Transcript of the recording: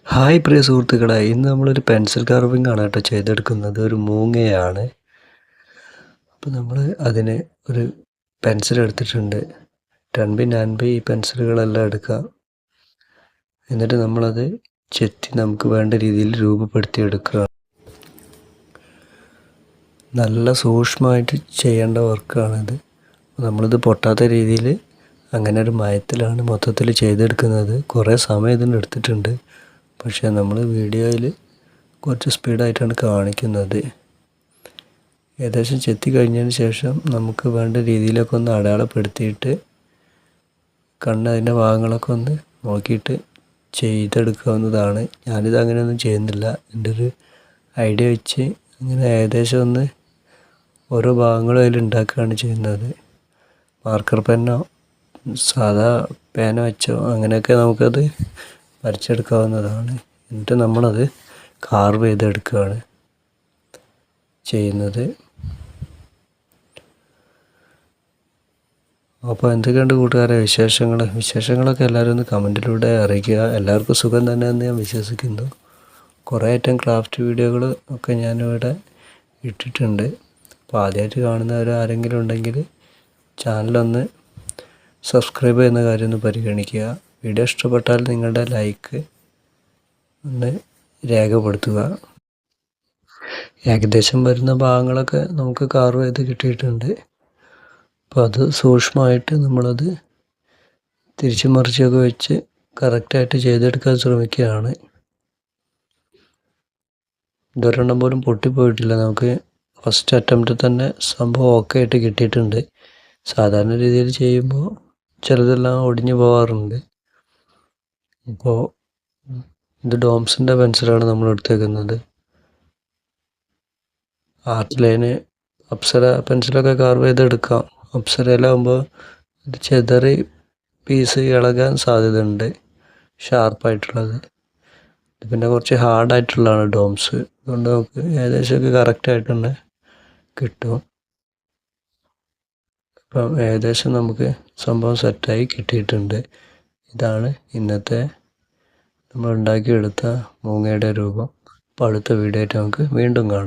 Hi പ്രിയ സുഹൃത്തുക്കളെ, ഇന്ന് നമ്മളൊരു പെൻസിൽ കാർവിംഗ് ആണ് കേട്ടോ ചെയ്തെടുക്കുന്നത്. ഒരു മൂങ്ങയാണ്. അപ്പോൾ നമ്മൾ അതിന് ഒരു പെൻസിൽ എടുത്തിട്ടുണ്ട്. 10B 9B ഈ പെൻസിലുകളെല്ലാം എടുക്കാം. എന്നിട്ട് നമ്മളത് ചെത്തി നമുക്ക് വേണ്ട രീതിയിൽ രൂപപ്പെടുത്തി എടുക്കുക. നല്ല സൂക്ഷ്മമായിട്ട് ചെയ്യേണ്ട വർക്കാണിത്. നമ്മളിത് പൊട്ടാത്ത രീതിയിൽ അങ്ങനെ ഒരു മയത്തിലാണ് മൊത്തത്തിൽ ചെയ്തെടുക്കുന്നത്. കുറേ സമയം ഇതിന് എടുത്തിട്ടുണ്ട്. പക്ഷേ നമ്മൾ വീഡിയോയിൽ കുറച്ച് സ്പീഡായിട്ടാണ് കാണിക്കുന്നത്. ഏകദേശം ചെത്തി കഴിഞ്ഞതിന് ശേഷം നമുക്ക് വേണ്ട രീതിയിലൊക്കെ ഒന്ന് അടയാളപ്പെടുത്തിയിട്ട് അതിൻ്റെ ഭാഗങ്ങളൊക്കെ ഒന്ന് നോക്കിയിട്ട് ചെയ്തെടുക്കാവുന്നതാണ്. ഞാനിത് അങ്ങനെയൊന്നും ചെയ്യുന്നില്ല. എൻ്റെ ഒരു ഐഡിയ വെച്ച് അങ്ങനെ ഏകദേശം ഒന്ന് ഓരോ ഭാഗങ്ങളും അതിൽ ഉണ്ടാക്കുകയാണ് ചെയ്യുന്നത്. മാർക്കർ പെന്നോ സാധാ പേന വെച്ചോ അങ്ങനെയൊക്കെ നമുക്കത് വരച്ചെടുക്കാവുന്നതാണ്. എന്നിട്ട് നമ്മളത് കാർവ് ചെയ്തെടുക്കുകയാണ് ചെയ്യുന്നത്. അപ്പോൾ എന്തൊക്കെയുണ്ട് കൂട്ടുകാരെ വിശേഷങ്ങളൊക്കെ എല്ലാവരും ഒന്ന് കമൻറ്റിലൂടെ അറിയിക്കുക. എല്ലാവർക്കും സുഖം തന്നെയെന്ന് ഞാൻ വിശ്വസിക്കുന്നു. കുറേ ഐറ്റം ക്രാഫ്റ്റ് വീഡിയോകൾ ഒക്കെ ഞാനിവിടെ ഇട്ടിട്ടുണ്ട്. അപ്പോൾ ആദ്യമായിട്ട് കാണുന്നവർ ആരെങ്കിലും ഉണ്ടെങ്കിൽ ചാനലൊന്ന് സബ്സ്ക്രൈബ് ചെയ്യുന്ന കാര്യം ഒന്ന് പരിഗണിക്കുക. വീഡിയോ ഇഷ്ടപ്പെട്ടാൽ നിങ്ങളുടെ ലൈക്ക് ഒന്ന് രേഖപ്പെടുത്തുക. ഏകദേശം വരുന്ന ഭാഗങ്ങളൊക്കെ നമുക്ക് കാർവ് ചെയ്ത് കിട്ടിയിട്ടുണ്ട്. അപ്പോൾ അത് സൂക്ഷ്മമായിട്ട് നമ്മളത് തിരിച്ചു മറിച്ചൊക്കെ വെച്ച് കറക്റ്റായിട്ട് ചെയ്തെടുക്കാൻ ശ്രമിക്കുകയാണ്. ഇതൊരെണ്ണം പോലും പൊട്ടിപ്പോയിട്ടില്ല. നമുക്ക് ഫസ്റ്റ് അറ്റംപ്റ്റിൽ തന്നെ സംഭവം ഓക്കെ ആയിട്ട് കിട്ടിയിട്ടുണ്ട്. സാധാരണ രീതിയിൽ ചെയ്യുമ്പോൾ ചിലതെല്ലാം ഒടിഞ്ഞു പോകാറുണ്ട്. ഇപ്പോൾ ഇത് ഡോംസിൻ്റെ പെൻസിലാണ് നമ്മൾ എടുത്തേക്കുന്നത്. ആർട്ട് ലൈന് അപ്സര പെൻസിലൊക്കെ കാർവ് ചെയ്തെടുക്കാം. അപ്സരയിലാകുമ്പോൾ ഇത് ചെതറി പീസ് ഇളകാൻ സാധ്യതയുണ്ട്, ഷാർപ്പായിട്ടുള്ളത്. ഇത് പിന്നെ കുറച്ച് ഹാർഡായിട്ടുള്ളതാണ് ഡോംസ്. അതുകൊണ്ട് നമുക്ക് ഏകദേശമൊക്കെ കറക്റ്റായിട്ട് തന്നെ കിട്ടും. അപ്പം ഏകദേശം നമുക്ക് സംഭവം സെറ്റായി കിട്ടിയിട്ടുണ്ട്. ഇതാണ് ഇന്നത്തെ നമ്മൾ ഉണ്ടാക്കിയെടുത്ത മൂങ്ങയുടെ രൂപം. അപ്പോൾ അടുത്ത വീഡിയോ ആയിട്ട് നമുക്ക് വീണ്ടും കാണാം.